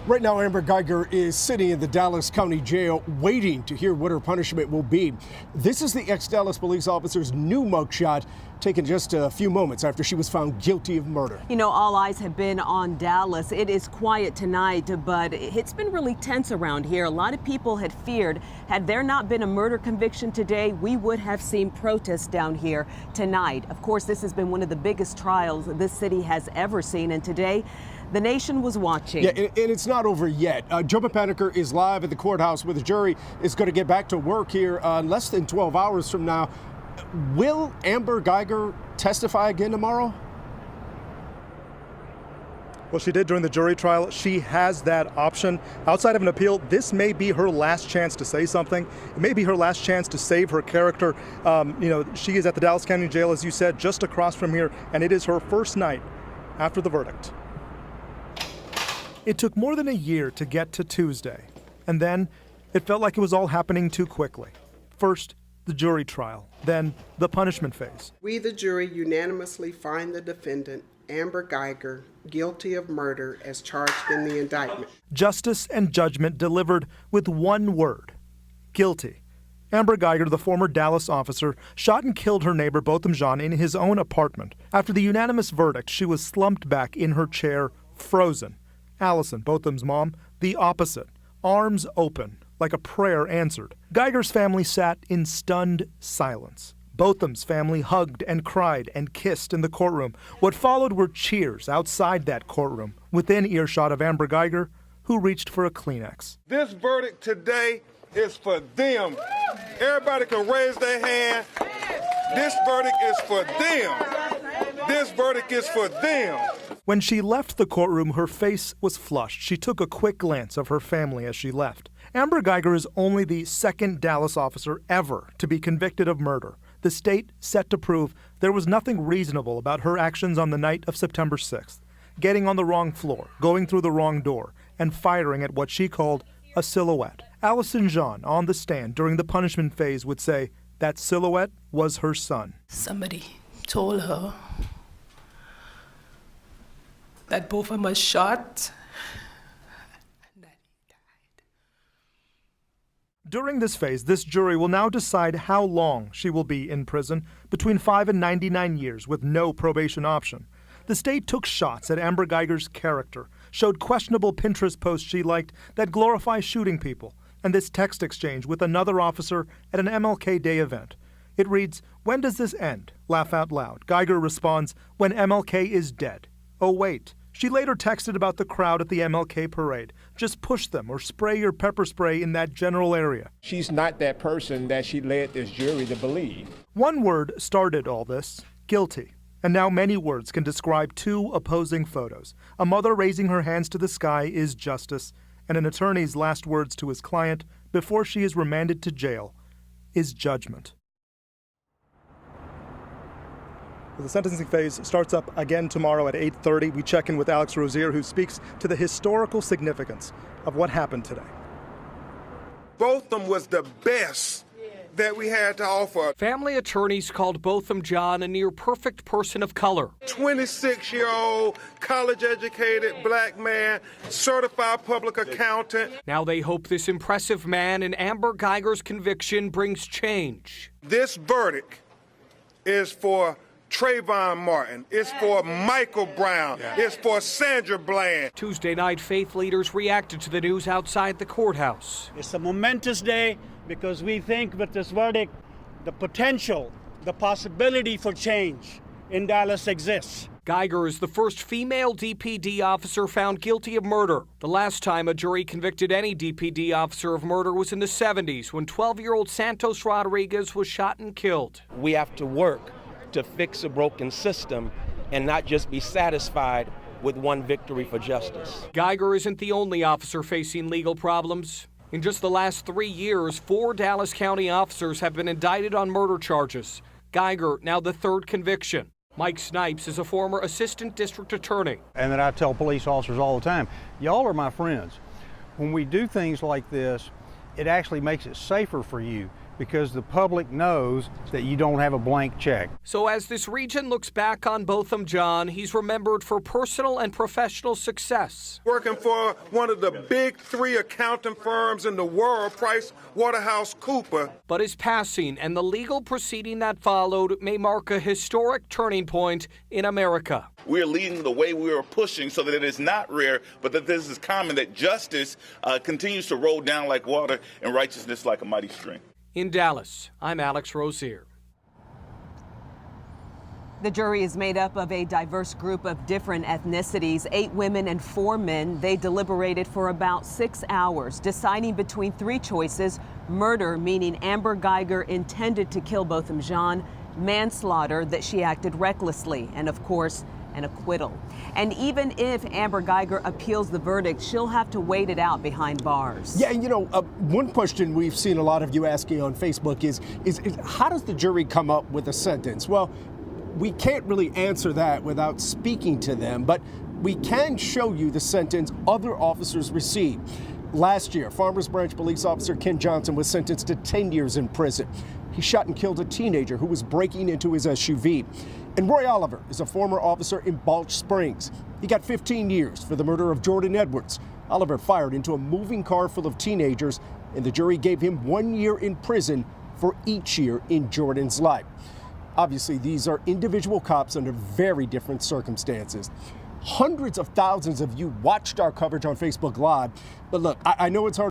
Right now, Amber Guyger is sitting in the Dallas County Jail waiting to hear what her punishment will be. This is the ex-Dallas police officer's new mugshot, taken just a few moments after she was found guilty of murder. You know, all eyes have been on Dallas. It is quiet tonight, but it's been really tense around here. A lot of people had feared, had there not been a murder conviction today, we would have seen protests down here tonight. Of course, this has been one of the biggest trials this city has ever seen, and today, the nation was watching. Yeah, and it's not over yet. Joe Paniker is live at the courthouse where the jury is going to get back to work here in less than 12 hours from now. Will Amber Guyger testify again tomorrow? Well, she did during the jury trial. She has that option. Outside of an appeal, this may be her last chance to say something. It may be her last chance to save her character. She is at the Dallas County Jail, as you said, just across from here, and it is her first night after the verdict. It took more than a year to get to Tuesday, and then it felt like it was all happening too quickly. First, the jury trial, then the punishment phase. We, the jury, unanimously find the defendant, Amber Guyger, guilty of murder as charged in the indictment. Justice and judgment delivered with one word: guilty. Amber Guyger, the former Dallas officer, shot and killed her neighbor Botham Jean in his own apartment. After the unanimous verdict, she was slumped back in her chair, frozen. Allison, Botham's mom, the opposite, arms open, like a prayer answered. Guyger's family sat in stunned silence. Botham's family hugged and cried and kissed in the courtroom. What followed were cheers outside that courtroom, within earshot of Amber Guyger, who reached for a Kleenex. This verdict today is for them. Everybody can raise their hand. This verdict is for them. This verdict is for them. When she left the courtroom, her face was flushed. She took a quick glance of her family as she left. Amber Guyger is only the second Dallas officer ever to be convicted of murder. The state set to prove there was nothing reasonable about her actions on the night of September 6th, getting on the wrong floor, going through the wrong door, and firing at what she called a silhouette. Allison Jean, on the stand during the punishment phase, would say that silhouette was her son. Somebody told her that both of us shot and that he died. During this phase, this jury will now decide how long she will be in prison, between 5 and 99 years with no probation option. The state took shots at Amber Guyger's character, showed questionable Pinterest posts she liked that glorify shooting people, and this text exchange with another officer at an MLK Day event. It reads, "When does this end?" Laugh out loud. Guyger responds, "When MLK is dead." Oh, wait. She later texted about the crowd at the MLK parade. Just push them or spray your pepper spray in that general area. She's not that person that she led this jury to believe. One word started all this: guilty. And now many words can describe two opposing photos. A mother raising her hands to the sky is justice, and an attorney's last words to his client before she is remanded to jail is judgment. The sentencing phase starts up again tomorrow at 8:30. We check in with Alex Rozier, who speaks to the historical significance of what happened today. Botham was the best that we had to offer. Family attorneys called Botham Jean a near-perfect person of color. 26-year-old, college-educated black man, certified public accountant. Now they hope this impressive man and Amber Guyger's conviction brings change. This verdict is for Trayvon Martin. It's for Michael Brown. It's for Sandra Bland. Tuesday night, faith leaders reacted to the news outside the courthouse. It's a momentous day because we think with this verdict, the potential, the possibility for change in Dallas exists. Guyger is the first female DPD officer found guilty of murder. The last time a jury convicted any DPD officer of murder was in the 70s when 12-year-old Santos Rodriguez was shot and killed. We have to work to fix a broken system and not just be satisfied with one victory for justice. Guyger isn't the only officer facing legal problems. In just the last 3 years, 4 Dallas County officers have been indicted on murder charges. Guyger, now the third conviction. Mike Snipes is a former assistant district attorney. And then I tell police officers all the time, y'all are my friends. When we do things like this, it actually makes it safer for you because the public knows that you don't have a blank check. So as this region looks back on Botham Jean, he's remembered for personal and professional success. Working for one of the big 3 accounting firms in the world, PricewaterhouseCoopers. But his passing and the legal proceeding that followed may mark a historic turning point in America. We're leading the way, we are pushing so that it is not rare, but that this is common, that justice continues to roll down like water and righteousness like a mighty stream. In Dallas, I'm Alex Rozier. The jury is made up of a diverse group of different ethnicities, 8 women and 4 men. They deliberated for about 6 hours, deciding between 3 choices: murder, meaning Amber Guyger intended to kill Botham Jean; manslaughter, that she acted recklessly; and of course, an acquittal. And even if Amber Guyger appeals the verdict, she'll have to wait it out behind bars. Yeah, and one question we've seen a lot of you asking on Facebook is how does the jury come up with a sentence? Well, we can't really answer that without speaking to them, but we can show you the sentence other officers received. Last year, Farmers Branch police officer Ken Johnson was sentenced to 10 years in prison. He shot and killed a teenager who was breaking into his SUV. And Roy Oliver is a former officer in Balch Springs. He got 15 years for the murder of Jordan Edwards. Oliver fired into a moving car full of teenagers, and the jury gave him 1 year in prison for each year in Jordan's life. Obviously, these are individual cops under very different circumstances. Hundreds of thousands of you watched our coverage on Facebook Live, but look, I know it's hard